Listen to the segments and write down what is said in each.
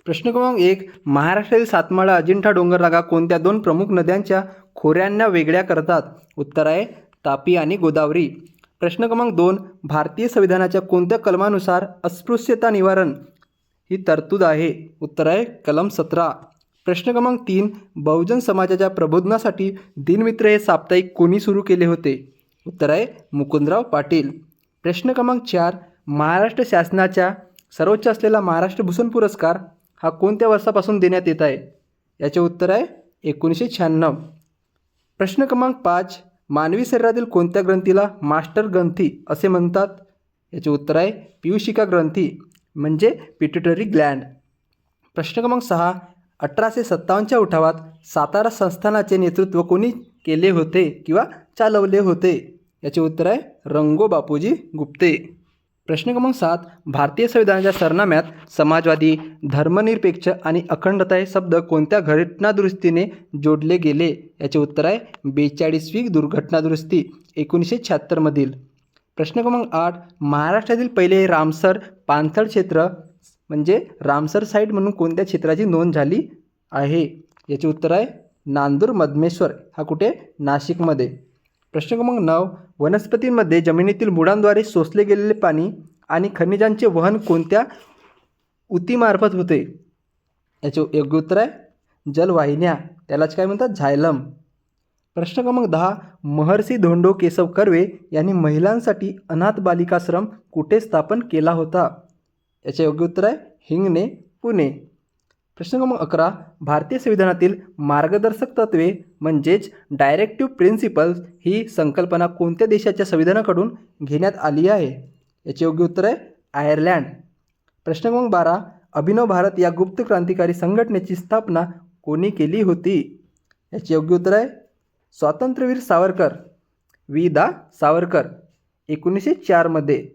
प्रश्न क्रमांक 1. महाराष्ट्रातील सातमाळा अजिंठा डोंगररांगा कोणत्या दोन प्रमुख नद्यांच्या खोऱ्यांना वेगळ्या करतात? उत्तर आहे तापी आणि गोदावरी. प्रश्न क्रमांक 2. भारतीय संविधानाच्या कोणत्या कलमानुसार अस्पृश्यता निवारण ही तरतूद आहे? उत्तर आहे कलम 17. प्रश्न क्रमांक 3. बहुजन समाजाच्या प्रबोधनासाठी दिनमित्र हे साप्ताहिक कोणी सुरू केले होते? उत्तर आहे मुकुंदराव पाटील. प्रश्न क्रमांक 4. महाराष्ट्र शासनाच्या सर्वोच्च असलेला महाराष्ट्र भूषण पुरस्कार हा कोणत्या वर्षापासून देण्यात येत आहे? याचे उत्तर आहे 1996. प्रश्न क्रमांक 5. मानवी शरीरातील कोणत्या ग्रंथीला मास्टर ग्रंथी असे म्हणतात? याचे उत्तर आहे पीयूषिका ग्रंथी म्हणजे पिट्युटरी ग्लँड. प्रश्न क्रमांक 6. 1857च्या उठावात सातारा संस्थानाचे नेतृत्व कोणी केले होते किंवा चालवले होते? याचे उत्तर आहे रंगो बापूजी गुप्ते. प्रश्न क्रमांक 7. भारतीय संविधानाच्या सरनाम्यात समाजवादी, धर्मनिरपेक्ष आणि अखंडता हे शब्द कोणत्या घटनादुरुस्तीने जोडले गेले? याचे उत्तर आहे 42वी दुर्घटनादुरुस्ती 1976 मधील. प्रश्न क्रमांक 8. महाराष्ट्रातील पहिले रामसर पाणथळ क्षेत्र म्हणजे रामसर साईट म्हणून कोणत्या क्षेत्राची नोंद झाली आहे? याचे उत्तर आहे नांदूर मधमेश्वर, हा कुठे? नाशिकमध्ये. प्रश्न क्रमांक 9. वनस्पतींमध्ये जमिनीतील मुळांद्वारे शोषले गेलेले पाणी आणि खनिजांचे वहन कोणत्या ऊतीमार्फत होते? याचे योग्य उत्तर आहे जलवाहिन्या, त्यालाच काय म्हणतात? झायलम. प्रश्न क्रमांक 10. महर्षी धोंडो केशव कर्वे यांनी महिलांसाठी अनाथ बालिकाश्रम कुठे स्थापन केला होता? याचे योग्य उत्तर आहे हिंगणे, पुणे. प्रश्न क्रमांक 11. भारतीय संविधानातील मार्गदर्शक तत्त्वे म्हणजेच डायरेक्टिव्ह प्रिन्सिपल्स ही संकल्पना कोणत्या देशाच्या संविधानाकडून घेण्यात आली आहे? याचे योग्य उत्तर आहे आयर्लंड. प्रश्न क्रमांक 12. अभिनव भारत या गुप्त क्रांतिकारी संघटनेची स्थापना कोणी केली होती? याचे योग्य उत्तर आहे स्वातंत्र्यवीर सावरकर, वि. दा. सावरकर 1904 मध्ये.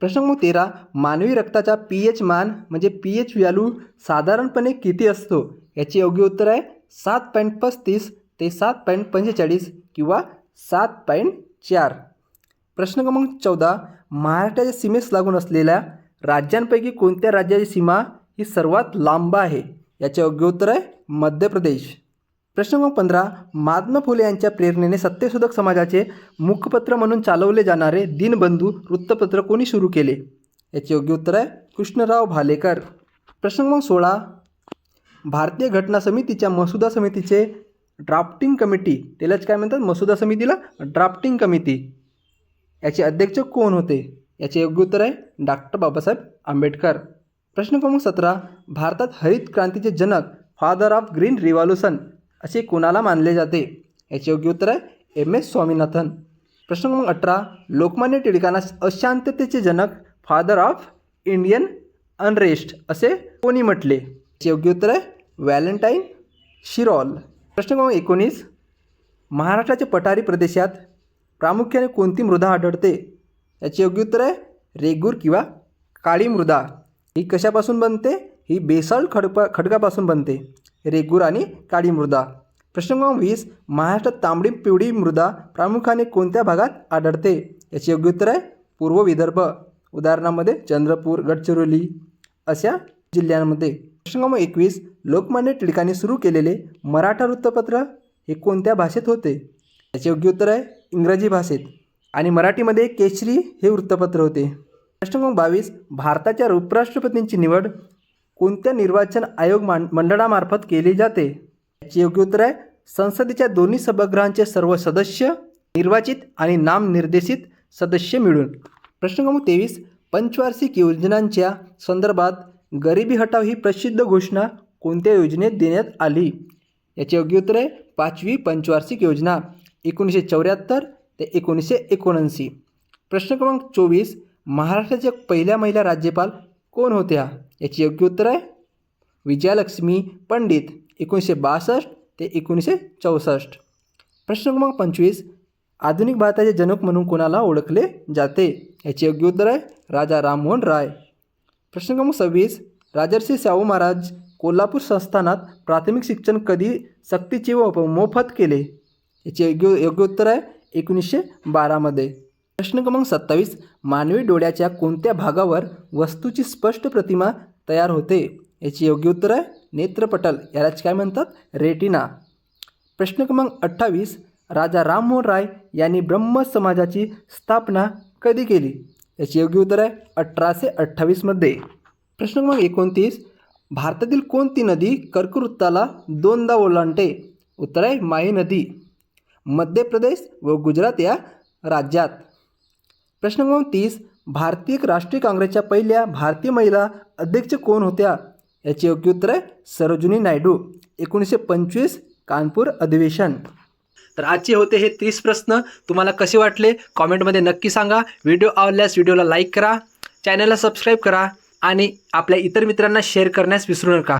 प्रश्न क्रमांक 13. मानवी रक्ताचा pH मान म्हणजे pH व्हॅल्यू साधारणपणे किती असतो? याचे योग्य उत्तर आहे 7.35 ते 7.45 किंवा 7.4. प्रश्न क्रमांक 14. महाराष्ट्राच्या सीमेस लागून असलेल्या राज्यांपैकी कोणत्या राज्याची सीमा ही सर्वात लांब आहे? याचे योग्य उत्तर आहे मध्य प्रदेश. प्रश्न क्रमांक 15. महात्मा फुले यांच्या प्रेरणेने सत्यशोधक समाजाचे मुखपत्र म्हणून चालवले जाणारे दीनबंधू वृत्तपत्र कोणी सुरू केले? याचे योग्य उत्तर आहे कृष्णराव भालेकर. प्रश्न क्रमांक 16. भारतीय घटना समितीच्या मसुदा समितीचे ड्राफ्टिंग कमिटी, त्यालाच काय म्हणतात? मसुदा समितीला ड्राफ्टिंग कमिटी, याचे अध्यक्ष कोण होते? याचे योग्य उत्तर आहे डॉक्टर बाबासाहेब आंबेडकर. प्रश्न क्रमांक 17. भारतात हरित क्रांतीचे जनक, फादर ऑफ ग्रीन रिव्हॉल्यूशन असे कोणाला मानले जाते? याचे योग्य उत्तर आहे MS स्वामीनाथन. प्रश्न क्रमांक 18. लोकमान्य टिळकांना अशांततेचे जनक, फादर ऑफ इंडियन अनरेस्ट असे कोणी म्हटले? याचे योग्य उत्तर आहे व्हॅलेंटाईन शिरॉल. प्रश्न क्रमांक 19. महाराष्ट्राच्या पठारी प्रदेशात प्रामुख्याने कोणती मृदा आढळते? याचे योग्य उत्तर आहे रेगूर किंवा काळी मृदा. ही कशापासून बनते? ही बेसाल्ट खडकापासून बनते, रेगूर आणि काळी मृदा. प्रश्न क्रमांक 20. महाराष्ट्रात तांबडी पिवळी मृदा प्रामुख्याने कोणत्या भागात आढळते? याचे योग्य उत्तर आहे पूर्व विदर्भ, उदाहरणामध्ये चंद्रपूर, गडचिरोली अशा जिल्ह्यांमध्ये. प्रश्न क्रमांक 21. लोकमान्य टिळकांनी सुरू केलेले मराठा वृत्तपत्र हे कोणत्या भाषेत होते? याचे योग्य उत्तर आहे इंग्रजी भाषेत आणि मराठीमध्ये केसरी हे वृत्तपत्र होते. प्रश्न क्रमांक 22. भारताच्या उपराष्ट्रपतींची निवड कोणत्या निर्वाचन आयोग मंडळामार्फत केली जाते? याचे योग्य उत्तर आहे संसदेच्या दोन्ही सभागृहांचे सर्व सदस्य निर्वाचित आणि नामनिर्देशित सदस्य मिळून. प्रश्न क्रमांक 23. पंचवार्षिक योजनांच्या संदर्भात गरिबी हटाव ही प्रसिद्ध घोषणा कोणत्या योजनेत देण्यात आली? याचे योग्य उत्तर आहे 5वी पंचवार्षिक योजना 1974 ते 1979. प्रश्न क्रमांक 24. महाराष्ट्राच्या पहिल्या महिला राज्यपाल कोण होत्या? याचे योग्य उत्तर आहे विजयालक्ष्मी पंडित 1962 ते 1964. प्रश्न क्रमांक 25. आधुनिक भारताचे जनक म्हणून कोणाला ओळखले जाते? याचे योग्य उत्तर आहे राजा राममोहन राय. प्रश्न क्रमांक 26. राजर्षी शाहू महाराज कोल्हापूर संस्थानात प्राथमिक शिक्षण कधी सक्तीचे व मोफत केले? याचे योग्य उत्तर आहे 1912 मध्ये. प्रश्न क्रमांक 27. मानवी डोळ्याच्या कोणत्या भागावर वस्तूची स्पष्ट प्रतिमा तयार होते? याची योग्य उत्तर आहे नेत्रपटल, यालाच काय म्हणतात, रेटिना. प्रश्न क्रमांक 28, राजा राममोहन राय यांनी ब्रह्म समाजाची स्थापना कधी केली? याची योग्य उत्तर आहे 1828 मध्ये. प्रश्न क्रमांक 29, भारतातील कोणती नदी कर्कवृत्ताला दोनदा ओलांडते? उत्तर आहे माही नदी, मध्य प्रदेश व गुजरात या राज्यात. प्रश्न क्रमांक 30, भारतीय राष्ट्रीय काँग्रेसच्या पहिल्या भारतीय महिला अध्यक्ष कोण होत्या? याचे योग्य उत्तर आहे सरोजिनी नायडू. 1925 कानपूर अधिवेशन. तर आजचे होते हे 30 प्रश्न. तुम्हाला कसे वाटले कॉमेंटमध्ये नक्की सांगा. व्हिडिओ आवडल्यास व्हिडिओला लाईक करा, चॅनलला सबस्क्राईब करा आणि आपल्या इतर मित्रांना शेअर करण्यास विसरू नका.